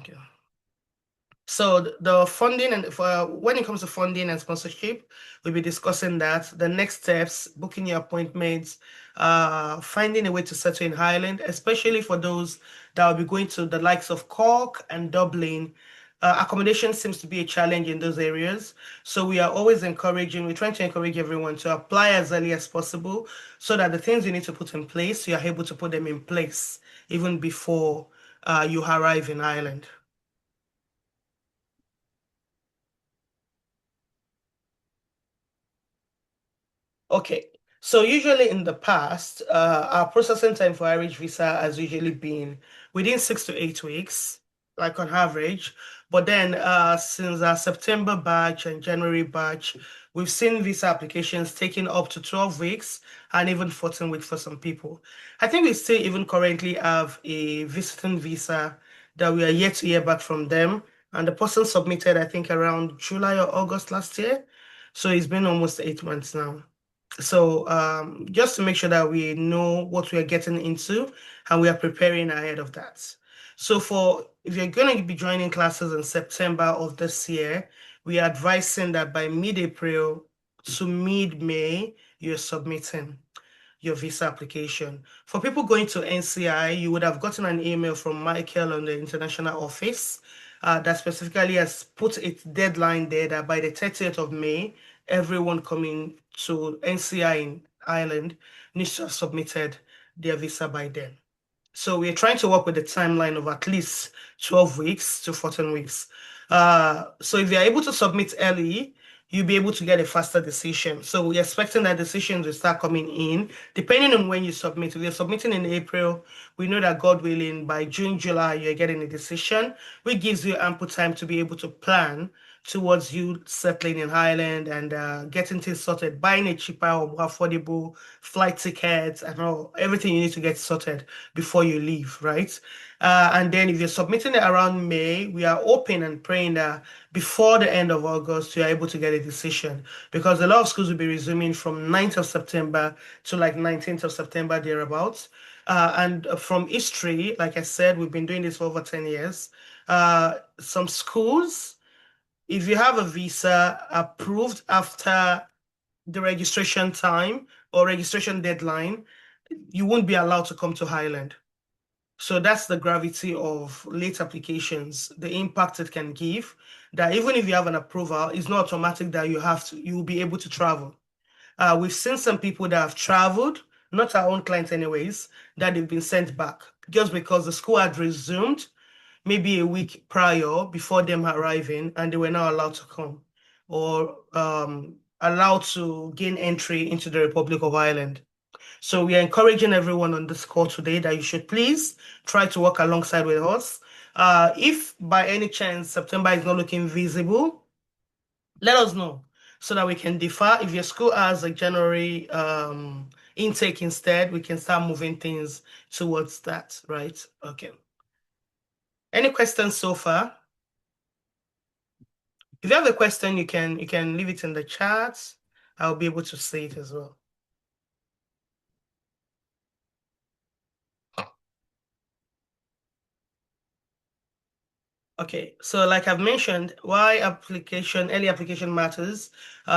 Okay. So the funding and when it comes to funding and sponsorship, we'll be discussing that. The next steps, booking your appointments, finding a way to settle in Ireland, especially for those that will be going to the likes of Cork and Dublin. Accommodation seems to be a challenge in those areas. So we're trying to encourage everyone to apply as early as possible so that the things you need to put in place, you are able to put them in place even before you arrive in Ireland. Okay, so usually in the past, our processing time for Irish visa has usually been within 6 to 8 weeks, like on average. But then, since our September batch and January batch, we've seen visa applications taking up to 12 weeks and even 14 weeks for some people. I think we still even currently have a visiting visa that we are yet to hear back from them. And the person submitted, I think, around July or August last year. So it's been almost 8 months now. So just to make sure that we know what we are getting into and we are preparing ahead of that. So for if you're going to be joining classes in September of this year, we are advising that by mid-April to mid-May, you're submitting your visa application. For people going to NCI, you would have gotten an email from Michael on the international office that specifically has put a deadline there that by the 30th of May, everyone coming to NCI in Ireland needs to have submitted their visa by then. So we're trying to work with a timeline of at least 12 weeks to 14 weeks. So if you're able to submit early, you'll be able to get a faster decision. So we're expecting that decisions will start coming in, depending on when you submit. If you're submitting in April, we know that God willing, by June, July, you're getting a decision, which gives you ample time to be able to plan towards you settling in Ireland and getting things sorted, buying a cheaper or more affordable flight tickets and all everything you need to get sorted before you leave, right? And then if you're submitting it around May, we are hoping and praying that before the end of August, you're able to get a decision because a lot of schools will be resuming from 9th of September to like 19th of September, thereabouts. And from history, like I said, we've been doing this for over 10 years. Some schools, if you have a visa approved after the registration time or registration deadline, you won't be allowed to come to Highland. So that's the gravity of late applications, the impact it can give. That even if you have an approval, it's not automatic that you will be able to travel. We've seen some people that have traveled, not our own clients anyways, that they've been sent back just because the school had resumed maybe a week prior before them arriving and they were not allowed to come or allowed to gain entry into the Republic of Ireland. So we are encouraging everyone on this call today that you should please try to work alongside with us. If by any chance September is not looking visible, let us know so that we can defer. If your school has a January intake instead, we can start moving things towards that, right? Okay. Any questions so far? If you have a question, you can leave it in the chat. I'll be able to see it as well. Okay, so like I've mentioned, why early application matters,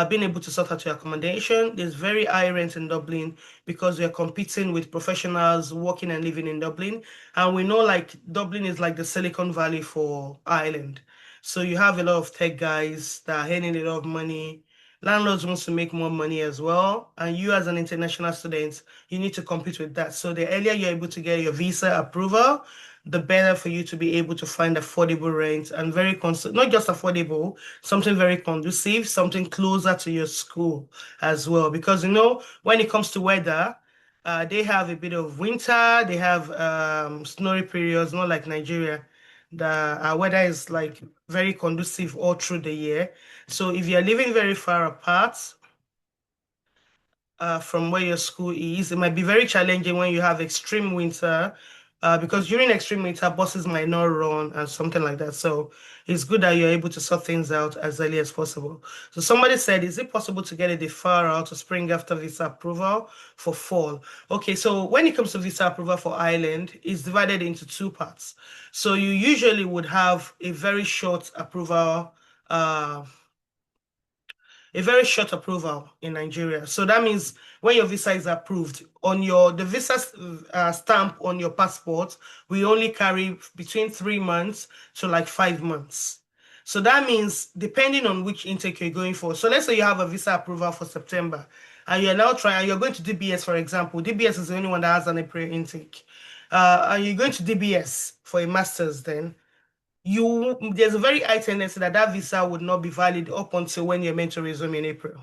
being able to sort out your accommodation. There's very high rent in Dublin because we are competing with professionals working and living in Dublin. And we know like Dublin is like the Silicon Valley for Ireland. So you have a lot of tech guys that are earning a lot of money. Landlords wants to make more money as well. And you as an international student, you need to compete with that. So the earlier you're able to get your visa approval, the better for you to be able to find affordable rent and not just affordable, something very conducive, something closer to your school as well. Because when it comes to weather, they have a bit of winter, they have snowy periods, not like Nigeria. The weather is like very conducive all through the year. So if you're living very far apart, from where your school is. It might be very challenging when you have extreme winter because during extreme winter, buses might not run and something like that. So it's good that you're able to sort things out as early as possible. So somebody said, is it possible to get a deferral to spring after visa approval for fall? Okay, so when it comes to visa approval for Ireland, it's divided into two parts. So you usually would have uh, a very short approval in Nigeria. So that means when your visa is approved, on your the visa stamp on your passport, we only carry between 3 months to like 5 months. So that means depending on which intake you're going for. So let's say you have a visa approval for September, and you're now trying, you're going to DBS, for example. DBS is the only one that has an April intake. And you're going to DBS for a master's then there's a very high tendency that that visa would not be valid up until when you're meant to resume in April.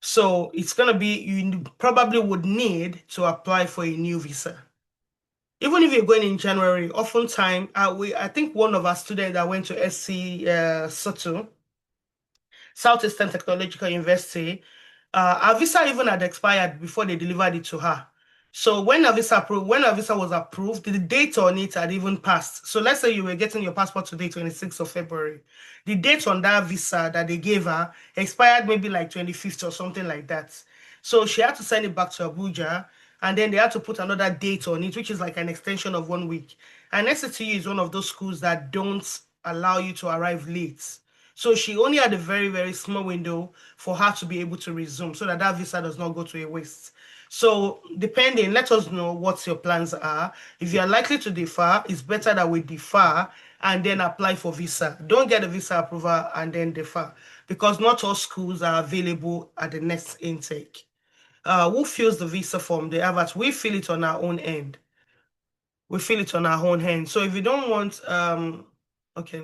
So it's gonna be you probably would need to apply for a new visa. Even if you're going in January, oftentimes I think one of our students that went to SC Soto, Southeastern Technological University, her visa even had expired before they delivered it to her. So when her visa was approved, the date on it had even passed. So let's say you were getting your passport today, 26th of February. The date on that visa that they gave her expired maybe like 25th or something like that. So she had to send it back to Abuja, and then they had to put another date on it, which is like an extension of 1 week. And SCTU is one of those schools that don't allow you to arrive late. So she only had a very, very small window for her to be able to resume so that that visa does not go to a waste. So depending, let us know what your plans are. If you are likely to defer, it's better that we defer and then apply for visa. Don't get a visa approval and then defer because not all schools are available at the next intake. Who fills the visa form? The Avatar. We fill it on our own end. We fill it on our own hand. So if you don't want, okay.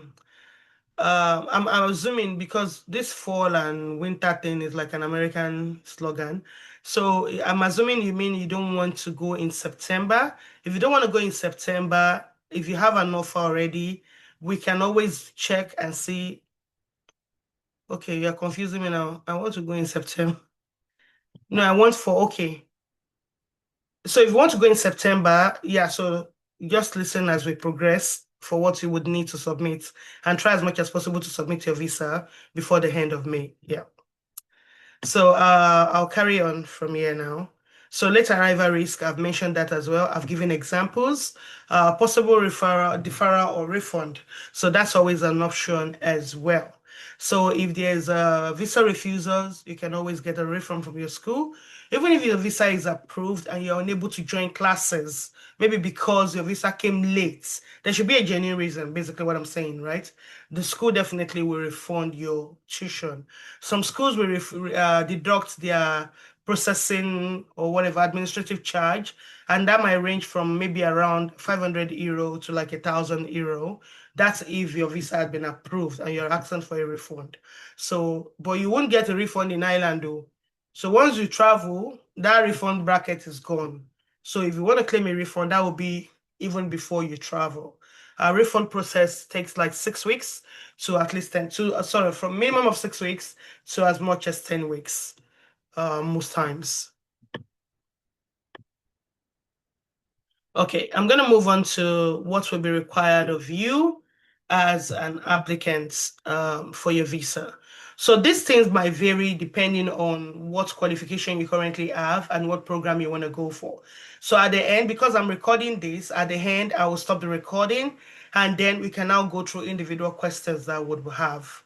I'm assuming because this fall and winter thing is like an American slogan. So I'm assuming you mean you don't want to go in September. If you don't want to go in September, if you have an offer already, we can always check and see. Okay, you're confusing me now. I want to go in September. No, I want for okay. So if you want to go in September, yeah, so just listen as we progress for what you would need to submit and try as much as possible to submit your visa before the end of May. Yeah. So I'll carry on from here now. So late arrival risk, I've mentioned that as well. I've given examples, possible referral, deferral, or refund. So that's always an option as well. So if there's visa refusals, you can always get a refund from your school. Even if your visa is approved and you're unable to join classes, maybe because your visa came late, there should be a genuine reason, basically what I'm saying, right? The school definitely will refund your tuition. Some schools will deduct their processing or whatever administrative charge, and that might range from maybe around 500 euro to like 1,000 euro. That's if your visa had been approved and you're asking for a refund. So, but you won't get a refund in Ireland though. So once you travel, that refund bracket is gone. So if you want to claim a refund, that will be even before you travel. Our refund process takes like 6 weeks to at least 10 to sorry, from minimum of 6 weeks to as much as 10 weeks, most times. Okay, I'm going to move on to what will be required of you as an applicant for your visa. So these things might vary depending on what qualification you currently have and what program you want to go for. So at the end, because I'm recording this, at the end, I will stop the recording and then we can now go through individual questions that would have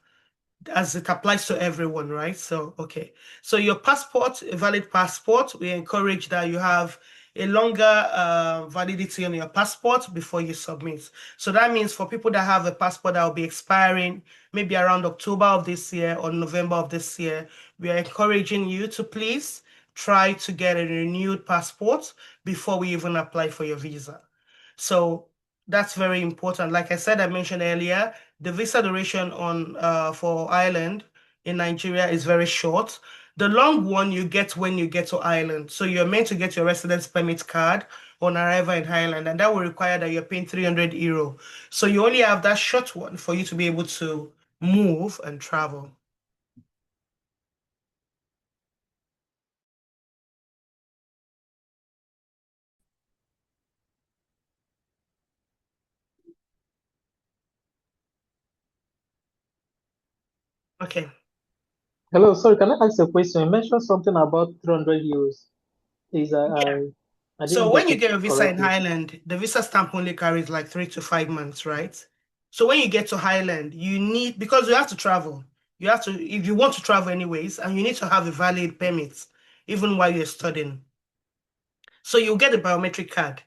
as it applies to everyone, right? So, okay. So your passport, a valid passport, we encourage that you have a longer validity on your passport before you submit. So that means for people that have a passport that will be expiring maybe around October of this year or November of this year, we are encouraging you to please try to get a renewed passport before we even apply for your visa. So that's very important. Like I said, I mentioned earlier, the visa duration on for Ireland in Nigeria is very short. The long one you get when you get to Ireland. So you're meant to get your residence permit card on arrival in Ireland, and that will require that you're paying 300 euro. So you only have that short one for you to be able to move and travel. Okay. Hello, sorry, can I ask a question? You mentioned something about 300 euros. Please, Yeah. I didn't So when get you it get a visa in correctly. Ireland, the visa stamp only carries like 3 to 5 months, right? So when you get to Ireland, you need, because you have to travel, you have to, if you want to travel anyways, and you need to have a valid permit, even while you're studying. So you'll get a biometric card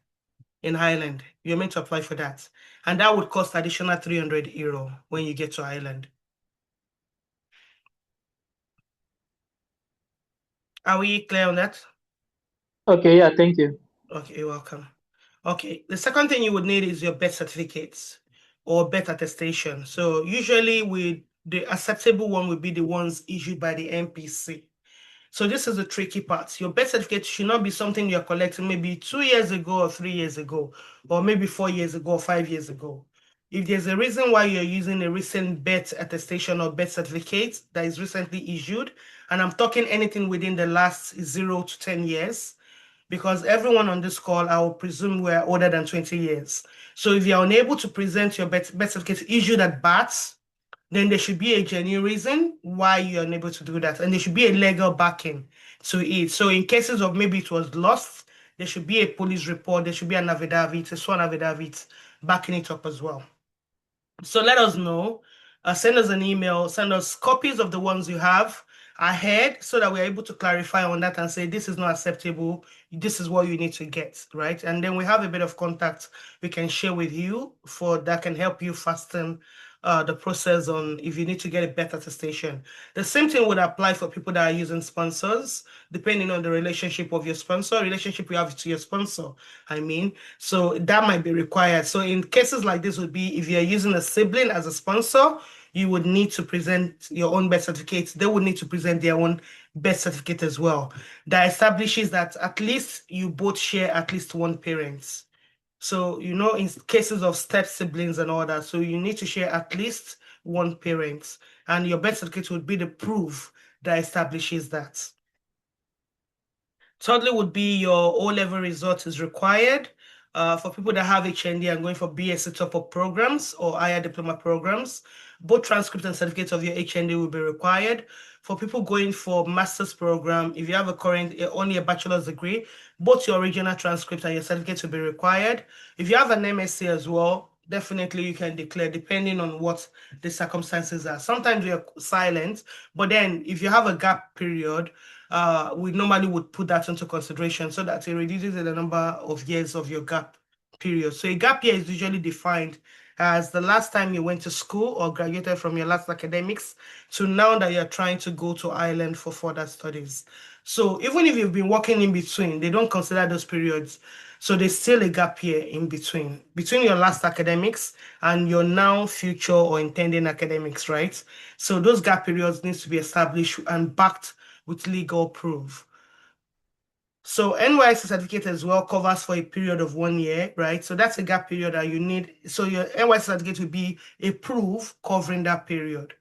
in Ireland. You're meant to apply for that. And that would cost additional €300 when you get to Ireland. Are we clear on that? Okay, yeah, thank you. Okay, you're welcome. Okay, the second thing you would need is your birth certificates or birth attestation. So usually the acceptable one would be the ones issued by the NPC. So this is the tricky part. Your birth certificate should not be something you're collecting maybe 2 years ago or 3 years ago, or maybe 4 years ago or 5 years ago. If there's a reason why you're using a recent birth attestation or birth certificate that is recently issued, and I'm talking anything within the last 0 to 10 years, because everyone on this call, I will presume we're older than 20 years. So if you're unable to present your birth certificate issued at birth, then there should be a genuine reason why you're unable to do that. And there should be a legal backing to it. So in cases of maybe it was lost, there should be a police report, there should be an affidavit, a sworn affidavit backing it up as well. So let us know. Send us an email, send us copies of the ones you have ahead so that we're able to clarify on that and say this is not acceptable. This is what you need to get, right? And then we have a bit of contact we can share with you for that can help you fasten the process on if you need to get a better attestation. The same thing would apply for people that are using sponsors, depending on the relationship of your sponsor, relationship you have to your sponsor. I mean, so that might be required. So in cases like this would be if you're using a sibling as a sponsor, you would need to present your own birth certificate. They would need to present their own birth certificate as well. That establishes that at least you both share at least one parent. So, in cases of step siblings and all that, so you need to share at least one parent, and your birth certificate would be the proof that establishes that. Thirdly would be your O-level result is required. For people that have HND and going for BSc top-up programs or higher diploma programs, both transcripts and certificates of your HND will be required. For people going for master's program, if you have a current only a bachelor's degree, both your original transcript and your certificates will be required. If you have an MSc as well, definitely you can declare depending on what the circumstances are. Sometimes we are silent, but then if you have a gap period, we normally would put that into consideration so that it reduces the number of years of your gap period. So a gap year is usually defined as the last time you went to school or graduated from your last academics to now that you're trying to go to Ireland for further studies. So even if you've been working in between, they don't consider those periods. So there's still a gap year in between your last academics and your now future or intending academics, right? So those gap periods needs to be established and backed with legal proof. So NYC certificate as well covers for a period of 1 year, right? So that's a gap period that you need. So your NYC certificate will be a proof covering that period.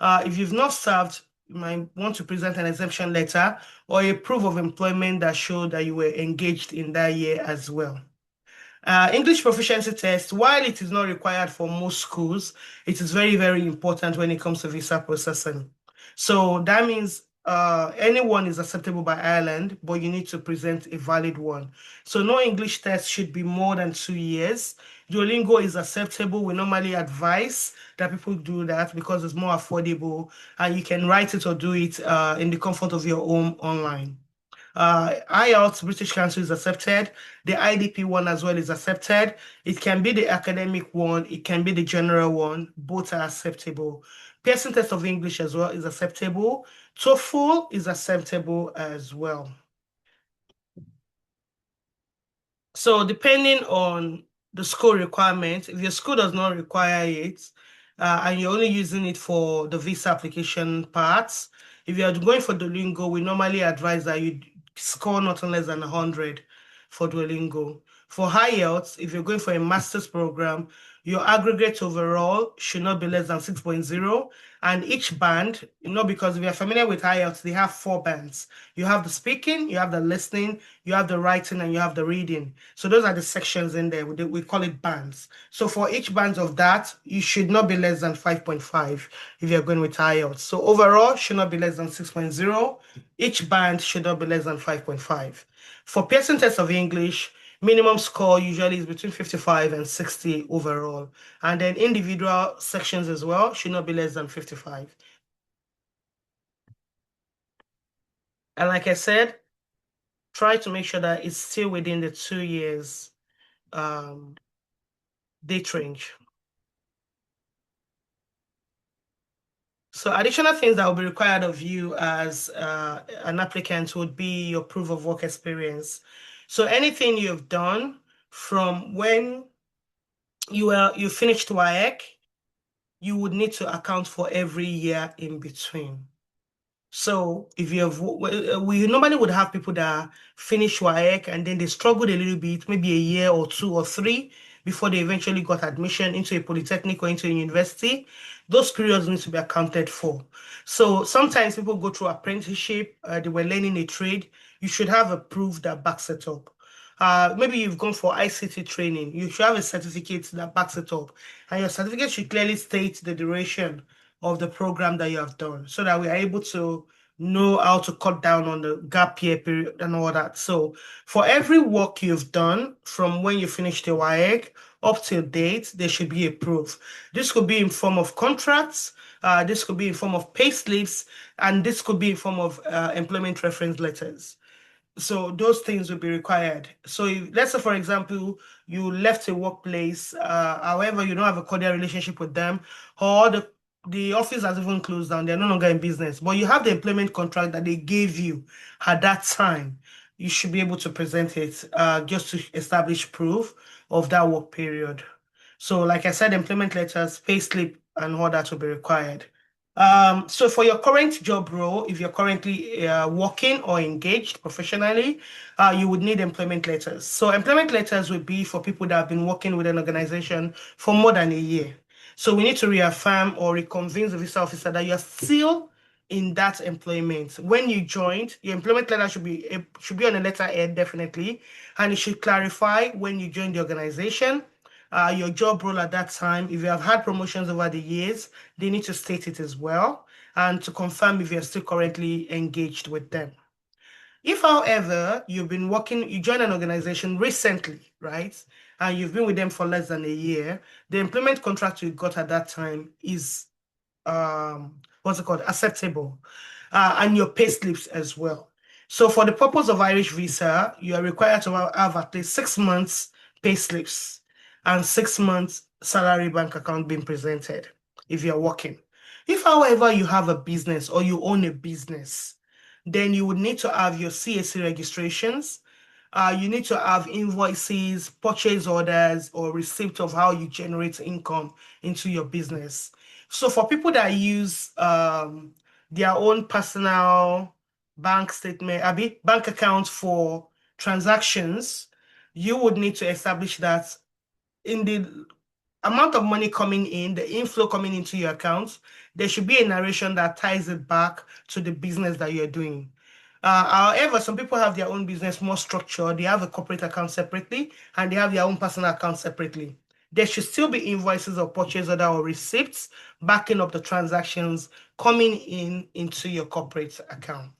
If you've not served, you might want to present an exemption letter or a proof of employment that showed that you were engaged in that year as well. English proficiency test, while it is not required for most schools, it is very, very important when it comes to visa processing. So that means anyone is acceptable by Ireland, but you need to present a valid one. So no English test should be more than 2 years. Duolingo is acceptable. We normally advise that people do that because it's more affordable and you can write it or do it in the comfort of your home online. IELTS British Council is accepted. The IDP one as well is accepted. It can be the academic one, it can be the general one. Both are acceptable. Pearson test of English as well is acceptable. TOEFL is acceptable as well. So depending on the school requirement, if your school does not require it, and you're only using it for the visa application parts, if you're going for Duolingo, we normally advise that you score not less than 100 for Duolingo. For IELTS, if you're going for a master's program, your aggregate overall should not be less than 6.0. And each band, because if you're familiar with IELTS, they have four bands. You have the speaking, you have the listening, you have the writing, and you have the reading. So those are the sections in there. We call it bands. So for each band of that, you should not be less than 5.5 if you're going with IELTS. So overall, should not be less than 6.0. Each band should not be less than 5.5. For Pearson Test of English, minimum score usually is between 55 and 60 overall. And then individual sections as well should not be less than 55. And like I said, try to make sure that it's still within the 2 years date range. So additional things that will be required of you as an applicant would be your proof of work experience. So anything you've done from when you finished WAEC, you would need to account for every year in between. So if you have, we normally would have people that finish WAEC and then they struggled a little bit, maybe a year or two or three before they eventually got admission into a polytechnic or into a university. Those periods need to be accounted for. So sometimes people go through apprenticeship, they were learning a trade. You should have a proof that backs it up. Maybe you've gone for ICT training. You should have a certificate that backs it up. And your certificate should clearly state the duration of the program that you have done so that we are able to know how to cut down on the gap year period and all that. So for every work you've done from when you finished your WAEC up till date, there should be a proof. This could be in form of contracts, this could be in form of pay slips, and this could be in form of employment reference letters. So those things will be required. So let's say, for example, you left a workplace, however, you don't have a cordial relationship with them, or the office has even closed down, they're no longer in business, but you have the employment contract that they gave you at that time. You should be able to present it just to establish proof of that work period. So, like I said, employment letters, payslip, and all that will be required. So for your current job role, if you're currently working or engaged professionally, you would need employment letters. So employment letters would be for people that have been working with an organization for more than a year. So we need to reaffirm or reconvince the visa officer that you're still in that employment. When you joined, your employment letter should be on a letterhead, definitely, and it should clarify when you joined the organization, your job role at that time. If you have had promotions over the years, they need to state it as well, and to confirm if you're still currently engaged with them. If, however, you joined an organization recently, right, and you've been with them for less than a year, the employment contract you got at that time is what's it called, acceptable, and your pay slips as well. So for the purpose of Irish visa, you are required to have at least 6 months pay slips and 6 months salary bank account being presented if you're working. If, however, you have a business or you own a business, then you would need to have your CAC registrations. You need to have invoices, purchase orders, or receipt of how you generate income into your business. So for people that use their own personal bank statement, bank account for transactions, you would need to establish that in the amount of money coming in, the inflow coming into your account, there should be a narration that ties it back to the business that you're doing. However, some people have their own business more structured. They have a corporate account separately and they have their own personal account separately. There should still be invoices or purchase order or receipts backing up the transactions coming in into your corporate account.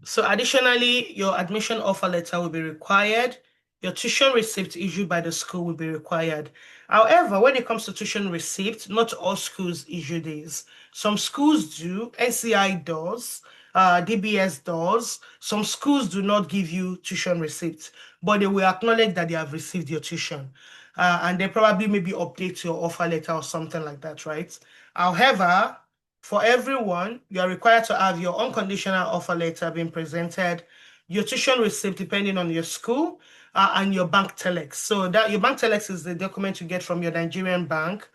So additionally, your admission offer letter will be required. Your tuition receipt issued by the school will be required. However, when it comes to tuition receipt, not all schools issue these. Some schools do, NCI does, DBS does. Some schools do not give you tuition receipts, but they will acknowledge that they have received your tuition. And they probably maybe update your offer letter or something like that, right? However, for everyone, you are required to have your unconditional offer letter being presented, your tuition receipt depending on your school, and your bank telex. So that your bank telex is the document you get from your Nigerian bank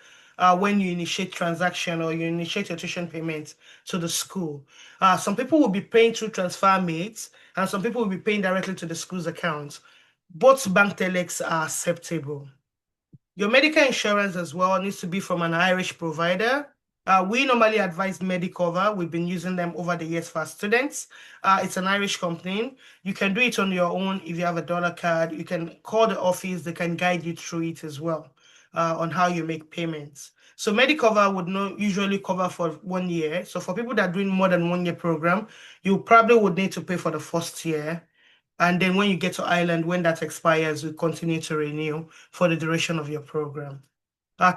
when you initiate transaction or you initiate your tuition payment to the school. Some people will be paying through TransferMate. and some people will be paying directly to the school's account. Both bank telex are acceptable. Your medical insurance as well needs to be from an Irish provider. We normally advise Medicover. We've been using them over the years for our students. It's an Irish company. You can do it on your own if you have a dollar card. You can call the office. They can guide you through it as well on how you make payments. So Medicover would not usually cover for 1 year. So for people that are doing more than 1 year program, you probably would need to pay for the first year. And then when you get to Ireland, when that expires, we continue to renew for the duration of your program.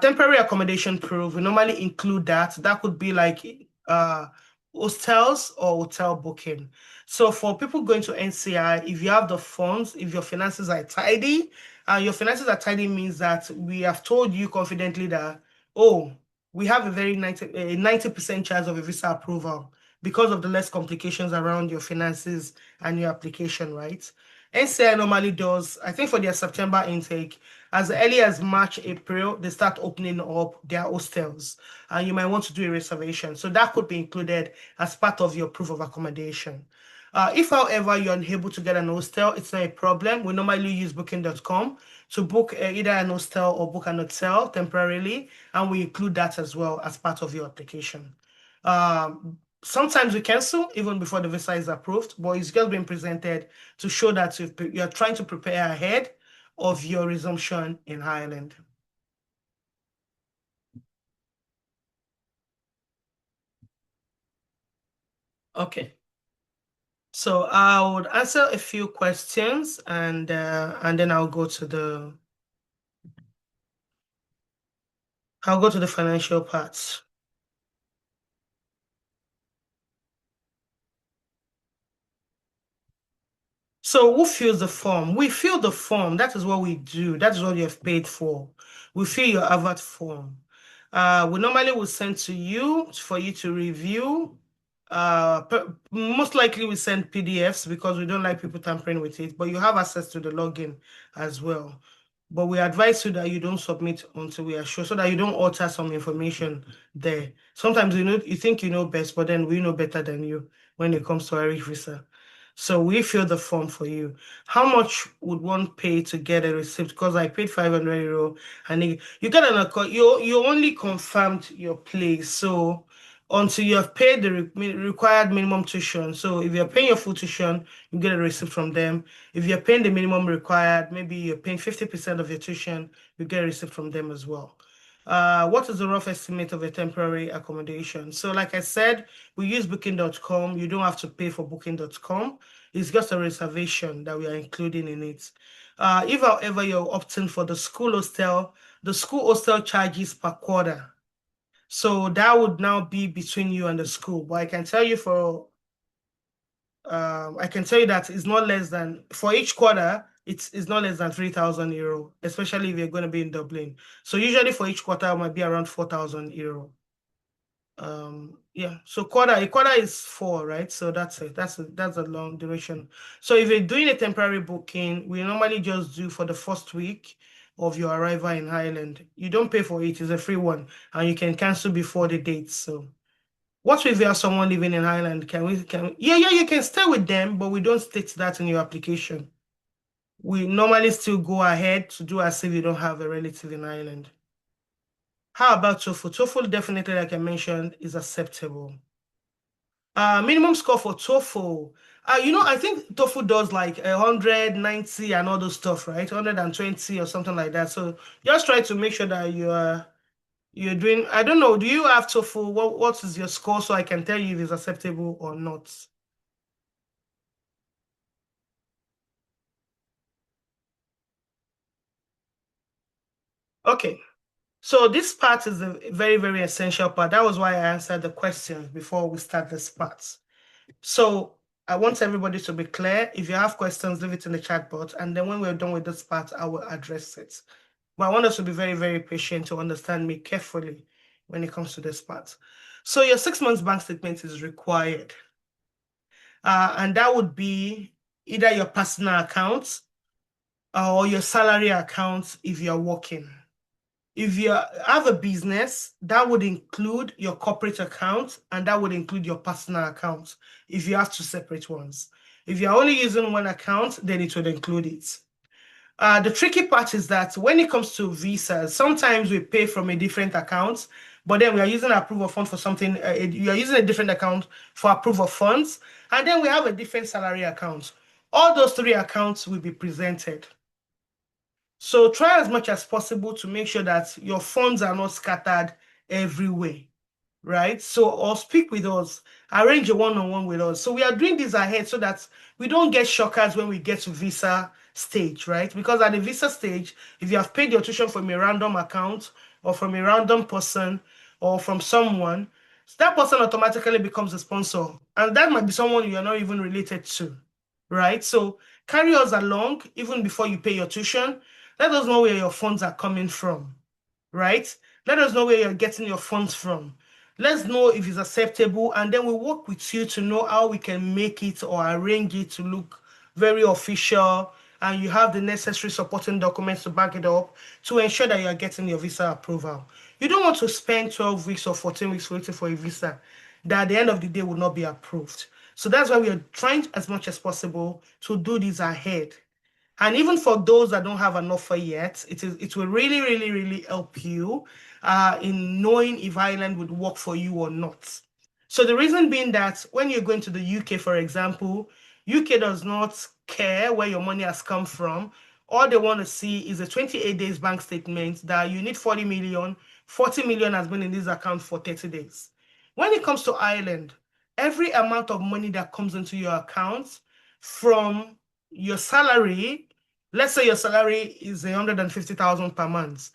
Temporary accommodation proof, we normally include that. That could be like uh, hostels or hotel booking. So for people going to NCI, if you have the funds, if your finances are tidy, means that we have told you confidently that, oh, we have a 90% chance of a visa approval because of the less complications around your finances and your application, right? NCI normally does, I think for their September intake, as early as March, April, they start opening up their hostels, and you might want to do a reservation. So that could be included as part of your proof of accommodation. If, however, you're unable to get an hostel, it's not a problem. We normally use booking.com to book either an hostel or book an hotel temporarily, and we include that as well as part of your application. Sometimes we cancel even before the visa is approved, but it's just been presented to show that you're trying to prepare ahead of your resumption in Ireland. Okay. So I would answer a few questions and then I'll go to the financial parts. So who fills the form? We fill the form. That is what we do. That is what you have paid for. We fill your AVAT form. We normally will send to you for you to review. Most likely we send PDFs because we don't like people tampering with it, but you have access to the login as well. But we advise you that you don't submit until we are sure, so that you don't alter some information there. Sometimes you think you know best, but then we know better than you when it comes to Irish visa. So we fill the form for you. How much would one pay to get a receipt? Because I paid €500 and you get an account. You only confirmed your place. So until you have paid the required minimum tuition. So if you're paying your full tuition, you get a receipt from them. If you're paying the minimum required, maybe you're paying 50% of your tuition, you get a receipt from them as well. What is the rough estimate of a temporary accommodation? So like I said, we use booking.com. You don't have to pay for booking.com. It's just a reservation that we are including in it. If, however, you're opting for the school hostel charges per quarter. So that would now be between you and the school. But I can tell you that it's not less than, for each quarter, it's not less than €3,000, especially if you're going to be in Dublin. So usually for each quarter, it might be around €4,000. Yeah, so a quarter is 4, right? So that's it. That's a long duration. So if you're doing a temporary booking, we normally just do for the first week of your arrival in Ireland. You don't pay for it, it's a free one, and you can cancel before the date. So what if you have someone living in Ireland? Yeah, you can stay with them, but we don't state that in your application. We normally still go ahead to do as if you don't have a relative in Ireland. How about TOEFL? TOEFL definitely, like I mentioned, is acceptable. Minimum score for TOEFL. I think TOEFL does like 190 and all those stuff, right? 120 or something like that. So just try to make sure that you're doing. I don't know. Do you have TOEFL? What is your score so I can tell you if it's acceptable or not? Okay. So this part is a very, very essential part. That was why I answered the questions before we start this part. So I want everybody to be clear. If you have questions, leave it in the chat box. And then when we're done with this part, I will address it. But I want us to be very, very patient to understand me carefully when it comes to this part. So your 6 months bank statement is required. And that would be either your personal account or your salary account if you're working. If you have a business, that would include your corporate account and that would include your personal account if you have two separate ones. If you're only using one account, then it would include it. The tricky part is that when it comes to visas, sometimes we pay from a different account, but then we are using approval fund for something. You are using a different account for approval funds, and then we have a different salary account. All those three accounts will be presented. So try as much as possible to make sure that your funds are not scattered everywhere, right? So, or speak with us, arrange a one-on-one with us. So we are doing this ahead so that we don't get shockers when we get to visa stage, right? Because at the visa stage, if you have paid your tuition from a random account or from a random person or from someone, that person automatically becomes a sponsor. And that might be someone you're not even related to, right? So carry us along even before you pay your tuition. Let us know where your funds are coming from, right? Let us know where you're getting your funds from. Let's know if it's acceptable, and then we'll work with you to know how we can make it or arrange it to look very official, and you have the necessary supporting documents to back it up to ensure that you're getting your visa approval. You don't want to spend 12 weeks or 14 weeks waiting for a visa that at the end of the day will not be approved. So that's why we are trying as much as possible to do this ahead. And even for those that don't have an offer yet, it will really, really, really help you in knowing if Ireland would work for you or not. So the reason being that when you're going to the UK, for example, UK does not care where your money has come from. All they want to see is a 28 days bank statement that you need 40 million. 40 million has been in this account for 30 days. When it comes to Ireland, every amount of money that comes into your account from your salary, let's say your salary is 150,000 per month.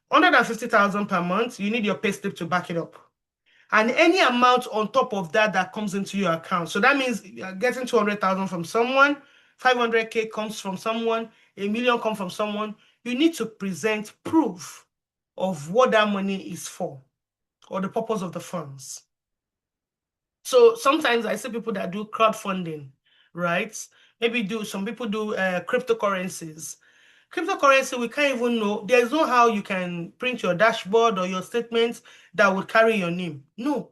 150,000 per month, you need your pay slip to back it up. And any amount on top of that that comes into your account. So that means you're getting 200,000 from someone, 500K comes from someone, a million comes from someone. You need to present proof of what that money is for or the purpose of the funds. So sometimes I see people that do crowdfunding, right? Maybe some people do cryptocurrencies. Cryptocurrency, we can't even know. There's no how you can print your dashboard or your statements that would carry your name. No.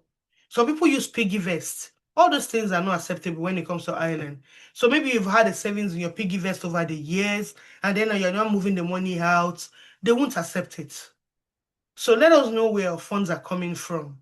Some people use PiggyVest. All those things are not acceptable when it comes to Ireland. So maybe you've had a savings in your PiggyVest over the years, and then you're not moving the money out. They won't accept it. So let us know where your funds are coming from,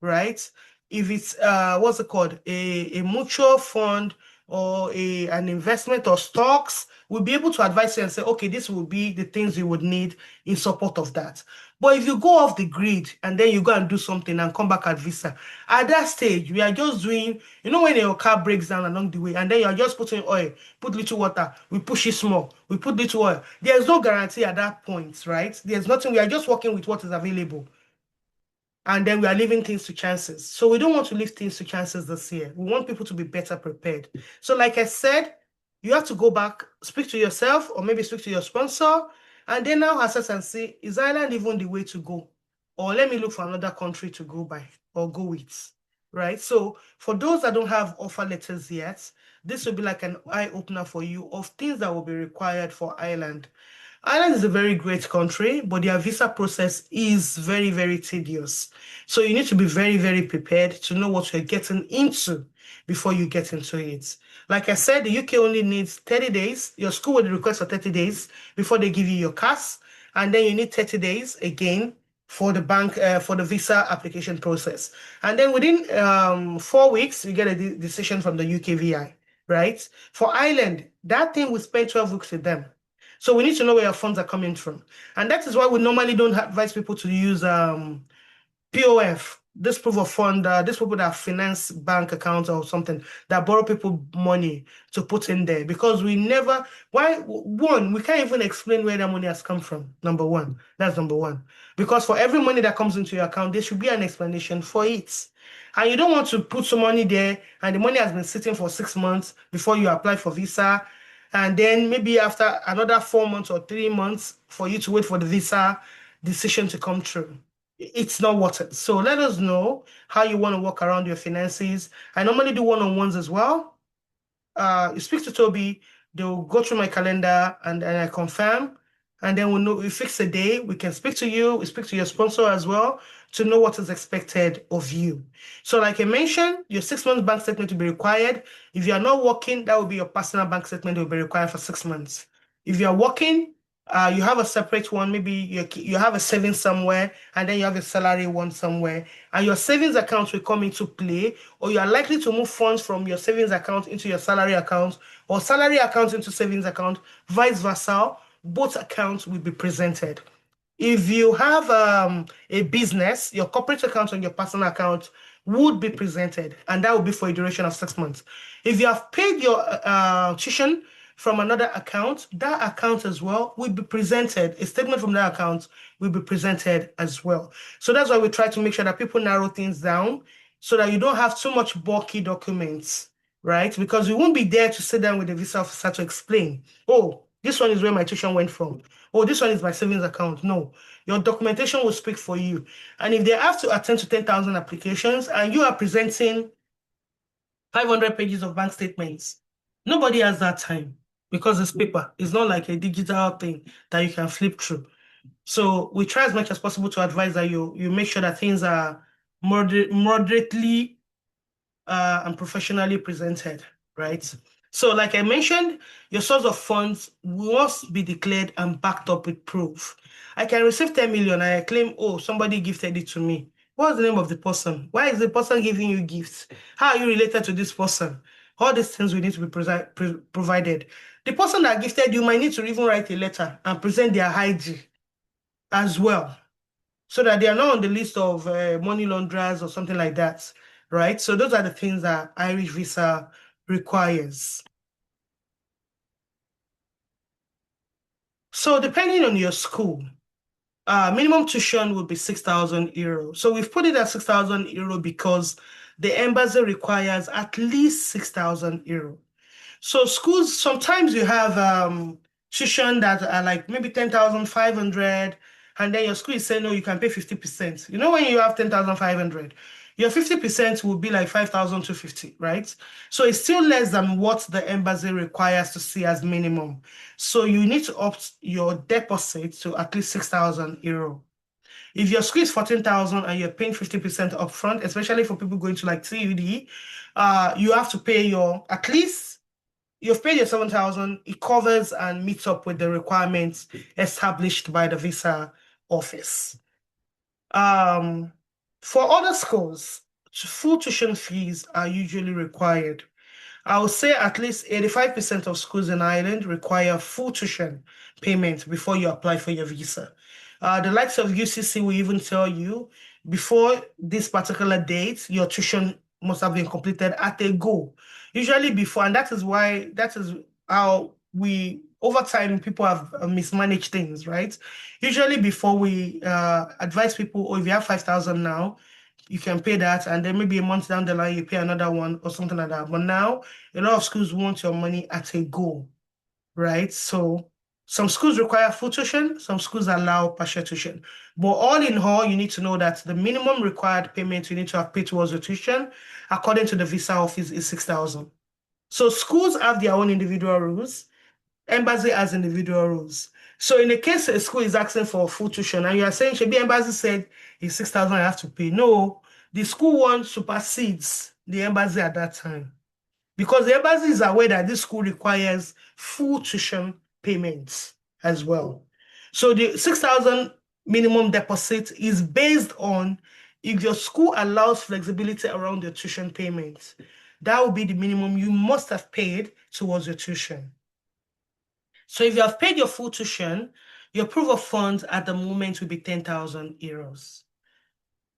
right? If it's what's it called, a mutual fund or an investment or stocks, we'll be able to advise you and say, okay, this will be the things you would need in support of that. But if you go off the grid and then you go and do something and come back at Visa, at that stage, we are just doing, when your car breaks down along the way and then you're just putting oil, put little water, we push it small, we put little oil. There's no guarantee at that point, right? There's nothing, we are just working with what is available, and then we are leaving things to chances. So we don't want to leave things to chances this year. We want people to be better prepared. So like I said, you have to go back, speak to yourself, or maybe speak to your sponsor, and then now assess and see, is Ireland even the way to go? Or let me look for another country to go by or go with, right? So for those that don't have offer letters yet, this will be like an eye-opener for you of things that will be required for Ireland. Ireland is a very great country, but their visa process is very, very tedious. So you need to be very, very prepared to know what you're getting into before you get into it. Like I said, the UK only needs 30 days. Your school will request for 30 days before they give you your CAS. And then you need 30 days again for the bank, for the visa application process. And then within 4 weeks, you get a decision from the UKVI, right? For Ireland, that thing will spend 12 weeks with them. So we need to know where your funds are coming from. And that is why we normally don't advise people to use POF, this proof of fund, these people that finance bank accounts or something that borrow people money to put in there, because we never, we can't even explain where that money has come from. Number one, that's number one. Because for every money that comes into your account, there should be an explanation for it. And you don't want to put some money there and the money has been sitting for 6 months before you apply for visa. And then maybe after another 4 months or 3 months for you to wait for the visa decision to come through. It's not worth it. So let us know how you want to work around your finances. I normally do one-on-ones as well. You speak to Toby, they'll go through my calendar and I confirm. And then we fix a day. We can speak to you. We speak to your sponsor as well to know what is expected of you. So like I mentioned, your 6 months bank statement will be required. If you are not working, that will be your personal bank statement that will be required for 6 months. If you are working, you have a separate one. Maybe you have a savings somewhere, and then you have a salary one somewhere, and your savings account will come into play, or you are likely to move funds from your savings account into your salary account, or salary account into savings account, vice versa. Both accounts will be presented. If you have a business, your corporate account and your personal account would be presented, and that will be for a duration of 6 months. If you have paid your tuition from another account, that account as well will be presented. A statement from that account will be presented as well. So that's why we try to make sure that people narrow things down so that you don't have too much bulky documents, right? Because we won't be there to sit down with the visa officer to explain, oh, this one is where my tuition went from. Oh, this one is my savings account. No, your documentation will speak for you. And if they have to attend to 10,000 applications and you are presenting 500 pages of bank statements, nobody has that time because it's paper. It's not like a digital thing that you can flip through. So we try as much as possible to advise that you make sure that things are moderately and professionally presented, right? So like I mentioned, your source of funds must be declared and backed up with proof. I can receive 10 million and I claim, oh, somebody gifted it to me. What's the name of the person? Why is the person giving you gifts? How are you related to this person? All these things will need to be provided. The person that gifted you might need to even write a letter and present their ID as well, so that they are not on the list of money launderers or something like that, right? So those are the things that Irish visa requires. So depending on your school, minimum tuition would be 6,000 euro. So we've put it at 6,000 euro because the embassy requires at least 6,000 euro. So schools, sometimes you have tuition that are like maybe 10,500, and then your school is saying, no, you can pay 50%. You know, when you have 10,500, your 50% will be like 5,250, right? So it's still less than what the embassy requires to see as minimum. So you need to opt your deposit to at least 6,000 euro. If your school is 14,000 and you're paying 50% upfront, especially for people going to like TUD, you have to pay your at least you've paid your 7,000, it covers and meets up with the requirements established by the visa office. For other schools, full tuition fees are usually required. I would say at least 85% of schools in Ireland require full tuition payment before you apply for your visa. The likes of UCC will even tell you before this particular date, your tuition must have been completed at a go. Usually before, and that is how we, over time, people have mismanaged things, right? Usually before we advise people, oh, if you have 5,000 now, you can pay that, and then maybe a month down the line, you pay another one or something like that. But now, a lot of schools want your money at a go, right? So some schools require full tuition, some schools allow partial tuition. But all in all, you need to know that the minimum required payment you need to have paid towards your tuition, according to the visa office, is 6,000. So schools have their own individual rules. Embassy has individual rules. So in the case a school is asking for full tuition and you are saying, Shebi embassy said it's 6,000 I have to pay. No, the school one supersedes the embassy at that time, because the embassy is aware that this school requires full tuition payments as well. So the 6,000 minimum deposit is based on if your school allows flexibility around your tuition payments. That will be the minimum you must have paid towards your tuition. So if you have paid your full tuition, your proof of funds at the moment will be 10,000 euros.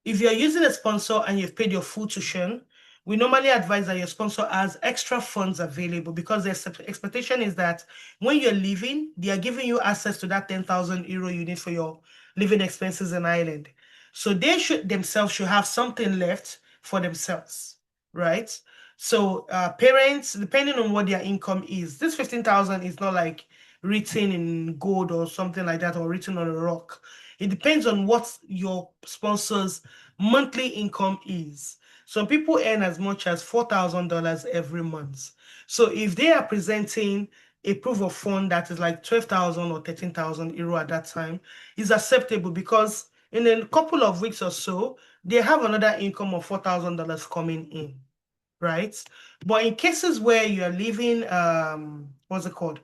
If you're using a sponsor and you've paid your full tuition, we normally advise that your sponsor has extra funds available, because the expectation is that when you're leaving, they are giving you access to that 10,000 euro you need for your living expenses in Ireland. So they themselves should have something left for themselves, right? So parents, depending on what their income is, this 15,000 is not like written in gold or something like that, or written on a rock. It depends on what your sponsor's monthly income is. Some people earn as much as $4,000 every month. So if they are presenting a proof of fund that is like 12,000 or 13,000 euro at that time is acceptable because in a couple of weeks or so, they have another income of $4,000 coming in, right? But in cases where you're living, what's it called?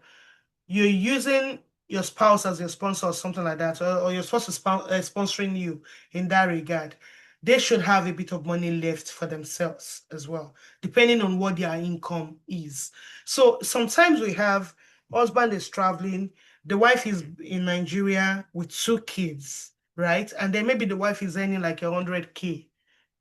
You're using your spouse as your sponsor or something like that, or your spouse is sponsoring you in that regard, they should have a bit of money left for themselves as well, depending on what their income is. So sometimes we have husband is traveling, the wife is in Nigeria with 2 kids, right? And then maybe the wife is earning like 100K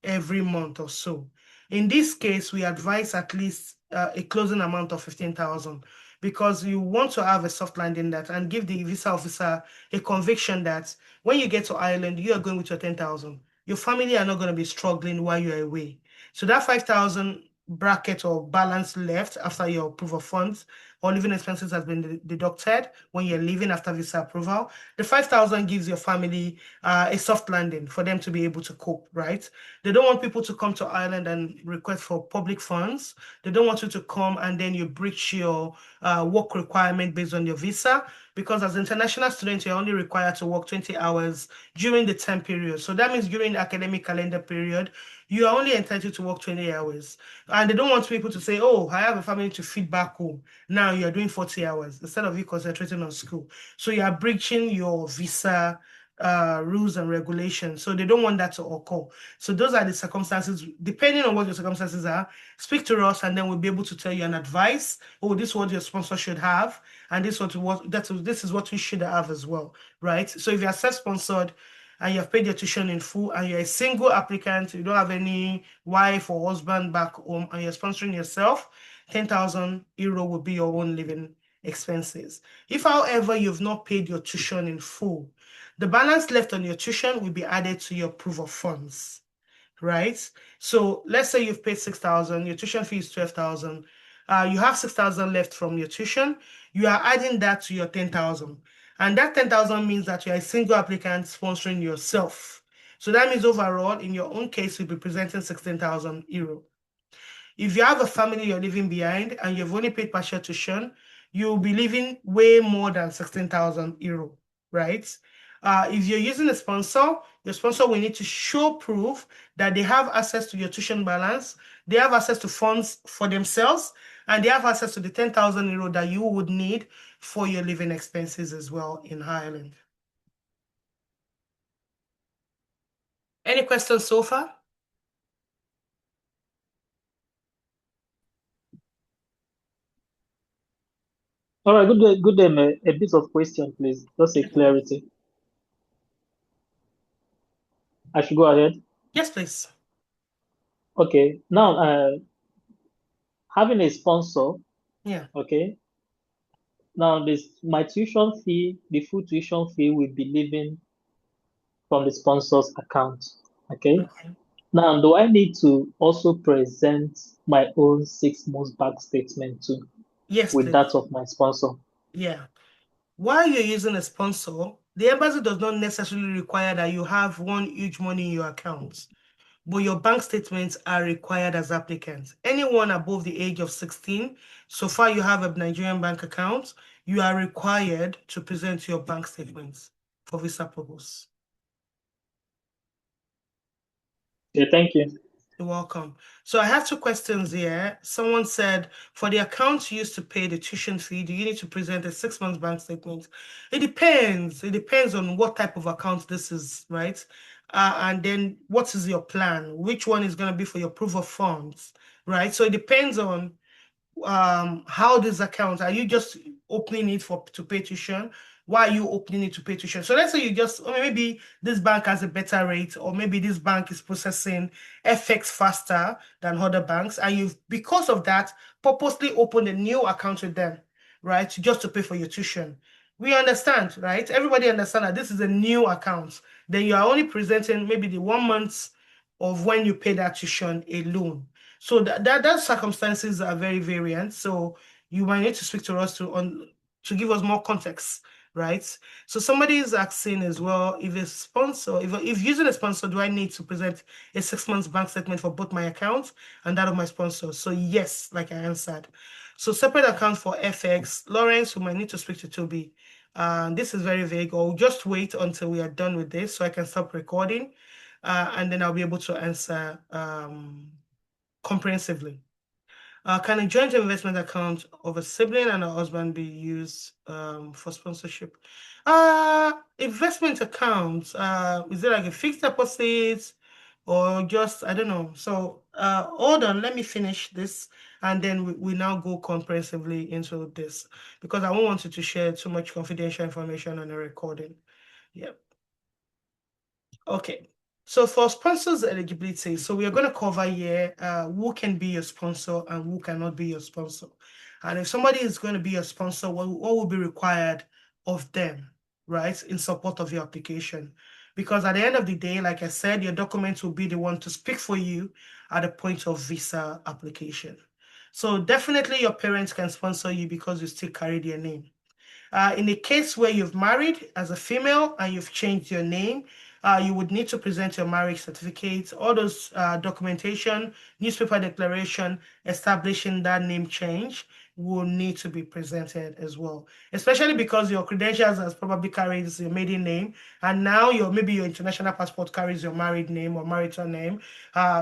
every month or so. In this case, we advise at least a closing amount of 15,000 because you want to have a soft landing that and give the visa officer a conviction that when you get to Ireland, you are going with your 10,000. Your family are not going to be struggling while you're away. So that 5,000 bracket or balance left after your proof of funds or living expenses has been deducted when you're leaving after visa approval. The 5,000 gives your family a soft landing for them to be able to cope, right? They don't want people to come to Ireland and request for public funds. They don't want you to come and then you breach your work requirement based on your visa because as an international student, you're only required to work 20 hours during the term period. So that means during the academic calendar period, you are only entitled to work 20 hours. And they don't want people to say, oh, I have a family to feed back home. Now you're doing 40 hours instead of you concentrating on school. So you are breaching your visa rules and regulations. So they don't want that to occur. So those are the circumstances. Depending on what your circumstances are, speak to us and then we'll be able to tell you an advice. Oh, this is what your sponsor should have, and this is what you should have as well, right? So if you're self-sponsored and you've paid your tuition in full and you're a single applicant, you don't have any wife or husband back home, and you're sponsoring yourself, 10,000 euro will be your own living expenses. If, however, you've not paid your tuition in full, the balance left on your tuition will be added to your proof of funds, right? So let's say you've paid 6,000, your tuition fee is 12,000. You have 6,000 left from your tuition. You are adding that to your 10,000. And that 10,000 means that you're a single applicant sponsoring yourself. So that means overall, in your own case, you'll be presenting 16,000 euro. If you have a family you're leaving behind and you've only paid partial tuition, you'll be leaving way more than 16,000 euro, right? If you're using a sponsor, your sponsor will need to show proof that they have access to your tuition balance, they have access to funds for themselves, and they have access to the 10,000 euro that you would need for your living expenses as well in Ireland. Any questions so far? All right, good day, a bit of question, please. Just a clarity. I should go ahead. Yes, please. Okay. Now, having a sponsor, Yeah. okay. Now, my tuition fee, the full tuition fee will be leaving from the sponsor's account. Okay. Okay. Now, do I need to also present my own 6 months bank statement too Yes, with please. that of my sponsor? Yeah. While you're using a sponsor, the embassy does not necessarily require that you have one huge money in your account, but your bank statements are required as applicants. Anyone above the age of 16, so far you have a Nigerian bank account, you are required to present your bank statements for visa purpose. Yeah, thank you. You're welcome. So I have 2 questions here. Someone said, for the account used to pay the tuition fee, do you need to present a 6 months bank statement? It depends. It depends on what type of account this is, right? And then what is your plan? Which one is going to be for your proof of funds, right? So it depends on how this account, are you just opening it for to pay tuition? Why are you opening it to pay tuition? So let's say you just, or maybe this bank has a better rate, or maybe this bank is processing FX faster than other banks, and you've, because of that, purposely opened a new account with them, right? Just to pay for your tuition. We understand, right? Everybody understand that this is a new account. Then you are only presenting maybe the 1 month of when you pay that tuition alone. So that circumstances are very variant. So you might need to speak to us to give us more context, right? So somebody is asking as well, if a sponsor, if using a sponsor, do I need to present a 6 months bank statement for both my account and that of my sponsor? So yes, like I answered. So separate account for FX. Lawrence, we might need to speak to Toby. This is very vague. I'll just wait until we are done with this so I can stop recording, and then I'll be able to answer comprehensively. Can a joint investment account of a sibling and a husband be used for sponsorship? Investment accounts, is it like a fixed deposit or just, I don't know. So hold on, let me finish this and then we now go comprehensively into this because I won't want you to share too much confidential information on a recording. Yeah. Okay. So for sponsors eligibility, so we are going to cover here who can be your sponsor and who cannot be your sponsor. And if somebody is going to be your sponsor, what will be required of them, right, in support of your application? Because at the end of the day, like I said, your documents will be the one to speak for you at the point of visa application. So definitely your parents can sponsor you because you still carry their name. In a case where you've married as a female and you've changed your name, you would need to present your marriage certificate, all those documentation, newspaper declaration establishing that name change will need to be presented as well. Especially because your credentials has probably carries your maiden name, and now maybe your international passport carries your married name or marital name.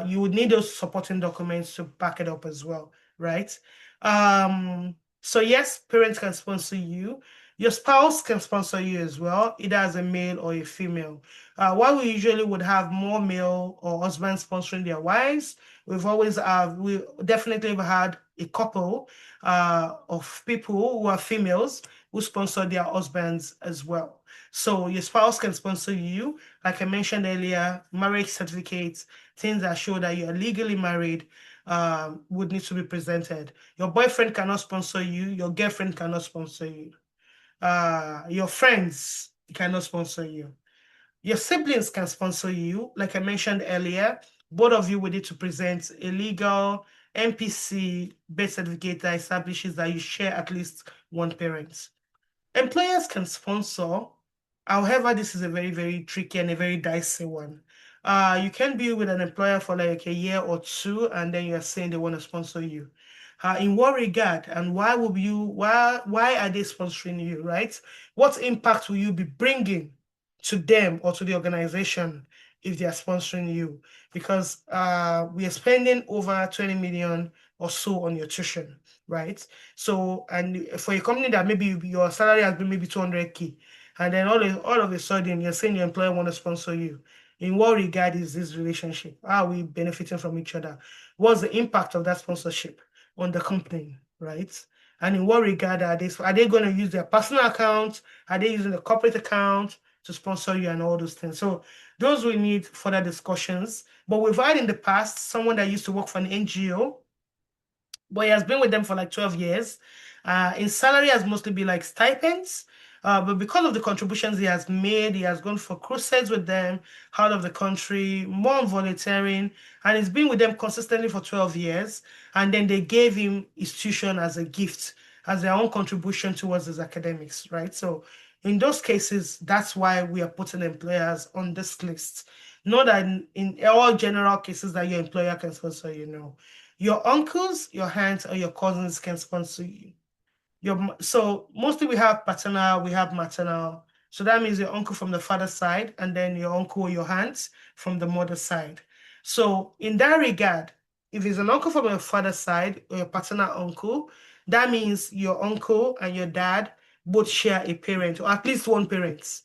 You would need those supporting documents to back it up as well, right? So yes, parents can sponsor you. Your spouse can sponsor you as well, either as a male or a female. While we usually would have more male or husbands sponsoring their wives, we definitely have had a couple of people who are females who sponsor their husbands as well. So your spouse can sponsor you, like I mentioned earlier, marriage certificates, things that show that you are legally married would need to be presented. Your boyfriend cannot sponsor you, your girlfriend cannot sponsor you. Your friends cannot sponsor you. Your siblings can sponsor you. Like I mentioned earlier, both of you will need to present a legal NPC birth certificate that establishes that you share at least one parent. Employers can sponsor. However, this is a very, very tricky and a very dicey one. You can be with an employer for like a year or two, and then you are saying they want to sponsor you. In what regard, and why are they sponsoring you, right? What impact will you be bringing to them or to the organization if they are sponsoring you? Because we are spending over 20 million or so on your tuition, right? So, and for a company that maybe your salary has been maybe 200K, and then all of a sudden you're saying your employer want to sponsor you. In what regard is this relationship? How are we benefiting from each other? What's the impact of that sponsorship on the company, right? And in what regard are they going to use their personal account? Are they using the corporate account to sponsor you and all those things? So those will need further discussions. But we've had in the past someone that used to work for an NGO, but he has been with them for like 12 years. His salary has mostly been like stipends. But because of the contributions he has made, he has gone for crusades with them out of the country, more on volunteering, and he's been with them consistently for 12 years. And then they gave him his tuition as a gift, as their own contribution towards his academics, right? So in those cases, that's why we are putting employers on this list. Not that in all general cases that your employer can sponsor, your uncles, your aunts, or your cousins can sponsor you. So mostly we have paternal, we have maternal. So that means your uncle from the father's side, and then your uncle or your aunts from the mother's side. So in that regard, if it's an uncle from your father's side or your paternal uncle, that means your uncle and your dad both share a parent, or at least one parent.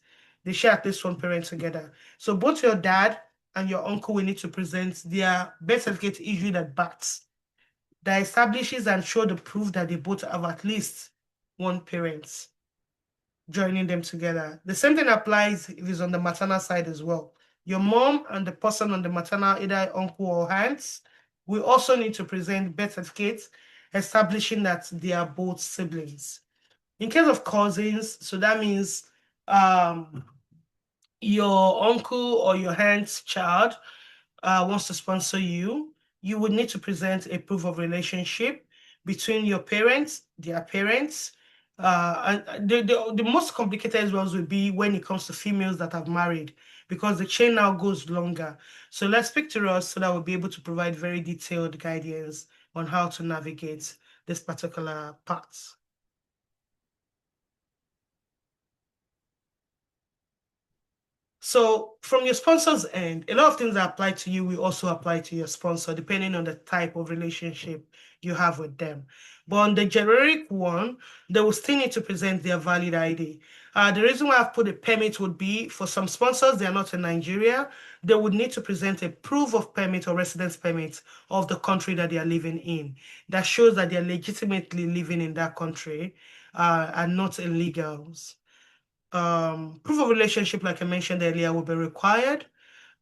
They share at least one parent together. So both your dad and your uncle will need to present their birth certificate issued at birth that establishes and show the proof that they both have at least one parent joining them together. The same thing applies if it's on the maternal side as well. Your mom and the person on the maternal, either uncle or aunts, we also need to present birth certificates establishing that they are both siblings. In case of cousins, so that means um, your uncle or your aunt's child wants to sponsor you, you would need to present a proof of relationship between your parents, their parents. And the most complicated ones would be when it comes to females that have married, because the chain now goes longer. So let's speak to us so that we'll be able to provide very detailed guidance on how to navigate this particular part. So from your sponsor's end, a lot of things that apply to you will also apply to your sponsor, depending on the type of relationship you have with them. But on the generic one, they will still need to present their valid ID. The reason why I've put a permit would be for some sponsors, they are not in Nigeria, they would need to present a proof of permit or residence permit of the country that they are living in. That shows that they are legitimately living in that country and not illegals. Proof of relationship, like I mentioned earlier, will be required.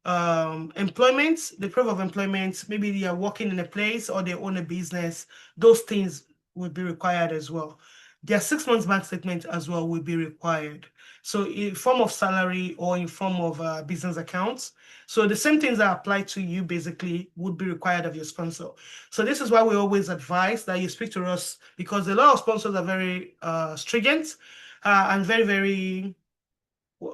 Employment, the proof of employment, maybe they are working in a place or they own a business, those things will be required as well. Their 6 months bank statement as well will be required. So in form of salary or in form of business accounts. So the same things that apply to you basically would be required of your sponsor. So this is why we always advise that you speak to us, because a lot of sponsors are very stringent and very, very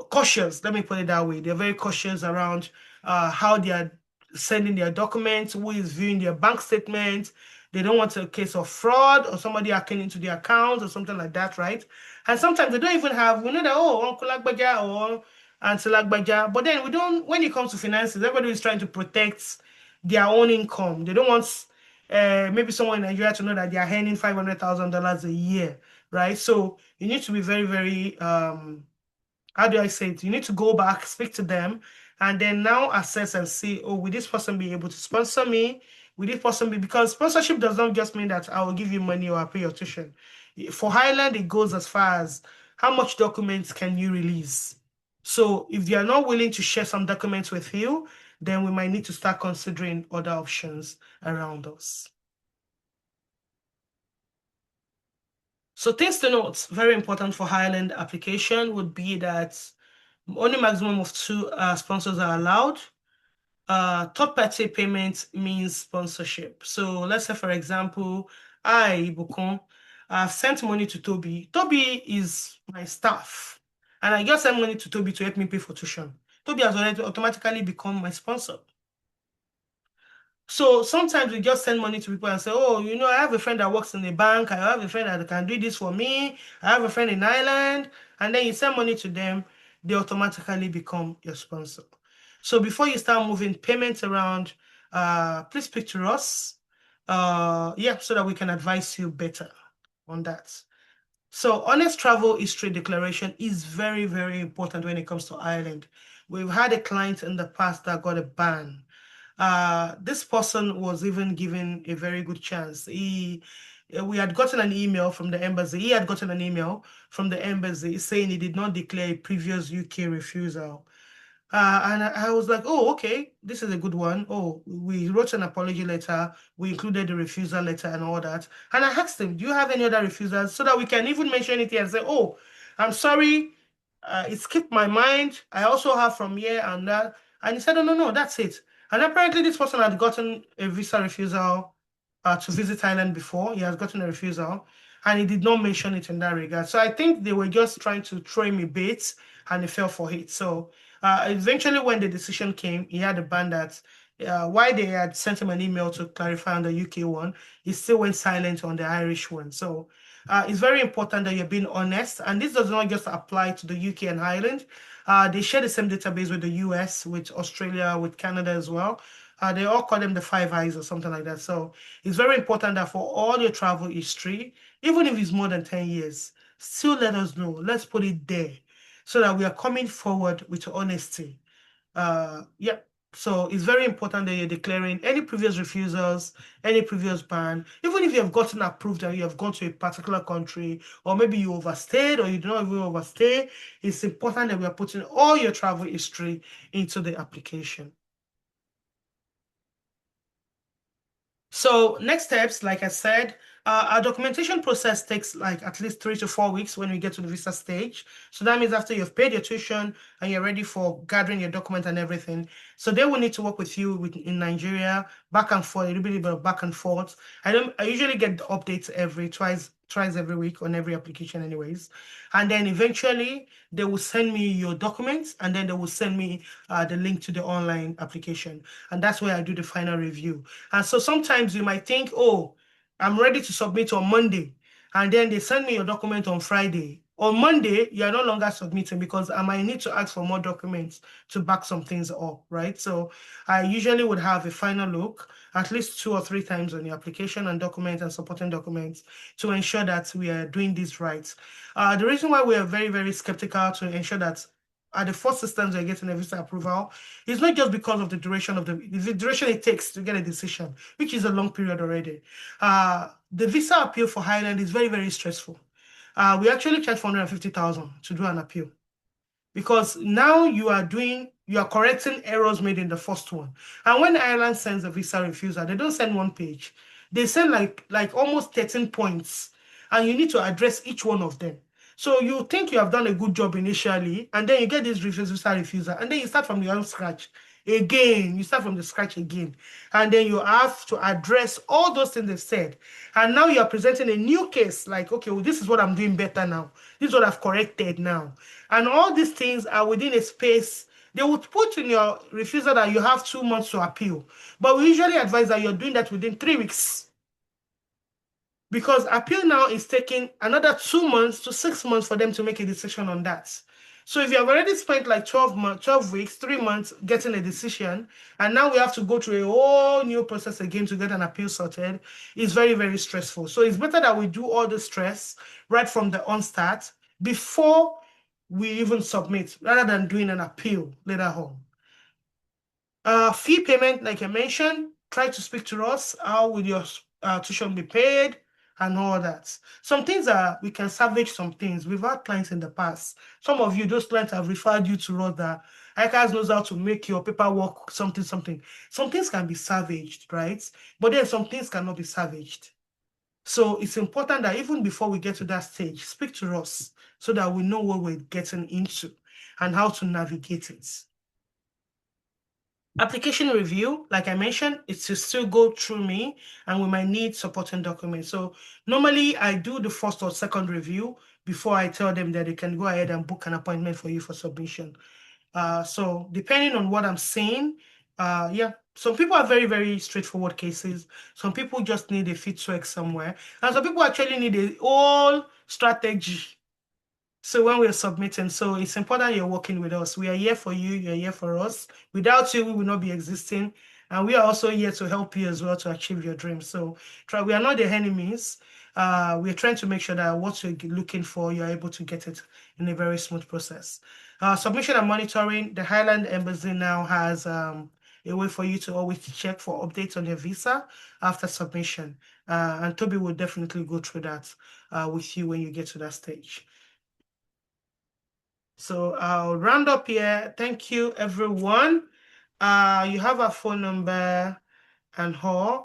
cautious. Let me put it that way. They're very cautious around how they are sending their documents, who is viewing their bank statements. They don't want a case of fraud or somebody hacking into their account or something like that, right? And sometimes they don't even have, we know that, oh, Uncle Agbaja or Auntie Agbaja, but then we don't, when it comes to finances, everybody is trying to protect their own income. They don't want maybe someone in Nigeria to know that they are earning $500,000 a year, right? So you need to be very, very how do I say it? You need to go back, speak to them, and then now assess and see, oh, will this person be able to sponsor me? Will this person be, because sponsorship does not just mean that I will give you money or I'll pay your tuition. For Highland, it goes as far as how much documents can you release? So if they are not willing to share some documents with you, then we might need to start considering other options around us. So things to note, very important for Highland application would be that only maximum of two sponsors are allowed. Third-party payment means sponsorship. So let's say, for example, I, Ibukun, I've sent money to Toby. Toby is my staff, and I just sent money to Toby to help me pay for tuition. Toby has already automatically become my sponsor. So sometimes we just send money to people and say, oh, I have a friend that works in a bank. I have a friend that can do this for me. I have a friend in Ireland. And then you send money to them, they automatically become your sponsor. So before you start moving payments around, please speak to us. Yeah, so that we can advise you better on that. So honest travel history declaration is very, very important when it comes to Ireland. We've had a client in the past that got a ban. This person was even given a very good chance. We had gotten an email from the embassy. He had gotten an email from the embassy saying he did not declare a previous UK refusal. And I was like, oh, okay, this is a good one. Oh, we wrote an apology letter. We included the refusal letter and all that. And I asked him, do you have any other refusals so that we can even mention it here and say, oh, I'm sorry, it skipped my mind. I also have from here and that. And he said, oh, no, no, that's it. And apparently this person had gotten a visa refusal to visit Thailand before. He has gotten a refusal. And he did not mention it in that regard. So I think they were just trying to throw him a bait and he fell for it. So eventually, when the decision came, he had a ban that why they had sent him an email to clarify on the UK one, he still went silent on the Irish one. So it's very important that you're being honest. And this does not just apply to the UK and Ireland. They share the same database with the US, with Australia, with Canada as well. They all call them the Five Eyes or something like that. So it's very important that for all your travel history, even if it's more than 10 years, still let us know. Let's put it there so that we are coming forward with honesty. Yeah. So it's very important that you're declaring any previous refusals, any previous ban, even if you have gotten approved and you have gone to a particular country, or maybe you overstayed or you do not even overstay, it's important that we are putting all your travel history into the application. So next steps, like I said, our documentation process takes like at least 3 to 4 weeks when we get to the visa stage. So that means after you've paid your tuition and you're ready for gathering your document and everything. So they will need to work with you in Nigeria, back and forth, a little bit of back and forth. I usually get the updates twice every week on every application anyways. And then eventually they will send me your documents and then they will send me the link to the online application. And that's where I do the final review. And so sometimes you might think, oh, I'm ready to submit on Monday. And then they send me your document on Friday. On Monday, you are no longer submitting because I might need to ask for more documents to back some things up, right? So I usually would have a final look at least 2 or 3 times on the application and documents and supporting documents to ensure that we are doing this right. The reason why we are very, very skeptical to ensure that at the first instance we're getting a visa approval is not just because of the duration it takes to get a decision, which is a long period already. The visa appeal for Highland is very, very stressful. We actually charge 450,000 to do an appeal because now you are correcting errors made in the first one. And when Ireland sends a visa refusal, they don't send one page. They send like almost 13 points, and you need to address each one of them. So you think you have done a good job initially, and then you get this visa refusal, and then you start from the on scratch again. You start from the scratch again, and then you have to address all those things they said. And now you are presenting a new case, like, okay, well, this is what I'm doing better now. This is what I've corrected now. And all these things are within a space. They would put in your refusal that you have 2 months to appeal. But we usually advise that you're doing that within 3 weeks. Because appeal now is taking another 2 months to 6 months for them to make a decision on that. So if you have already spent like 12 weeks, 3 months getting a decision, and now we have to go through a whole new process again to get an appeal sorted, it's very, very stressful. So it's better that we do all the stress right from the onstart before we even submit, rather than doing an appeal later on. Fee payment, like I mentioned, try to speak to us. How will your tuition be paid and all that? Some things are, we can salvage some things. We've had clients in the past. Some of you, those clients have referred you to us that ICAS knows how to make your paperwork something, something. Some things can be salvaged, right? But then some things cannot be salvaged. So it's important that even before we get to that stage, speak to us so that we know what we're getting into and how to navigate it. Application review, like I mentioned, it's to still go through me and we might need supporting documents. So normally I do the first or second review before I tell them that they can go ahead and book an appointment for you for submission. So depending on what I'm saying, yeah, some people are very, very straightforward cases. Some people just need a fit swag somewhere. And some people actually need a whole strategy. So when we're submitting, so it's important you're working with us. We are here for you, you're here for us. Without you, we will not be existing. And we are also here to help you as well to achieve your dreams. So we are not the enemies. We're trying to make sure that what you're looking for, you're able to get it in a very smooth process. Submission and monitoring, the Highland Embassy now has a way for you to always check for updates on your visa after submission. And Toby will definitely go through that with you when you get to that stage. So I'll round up here. Thank you, everyone. You have our phone number and all.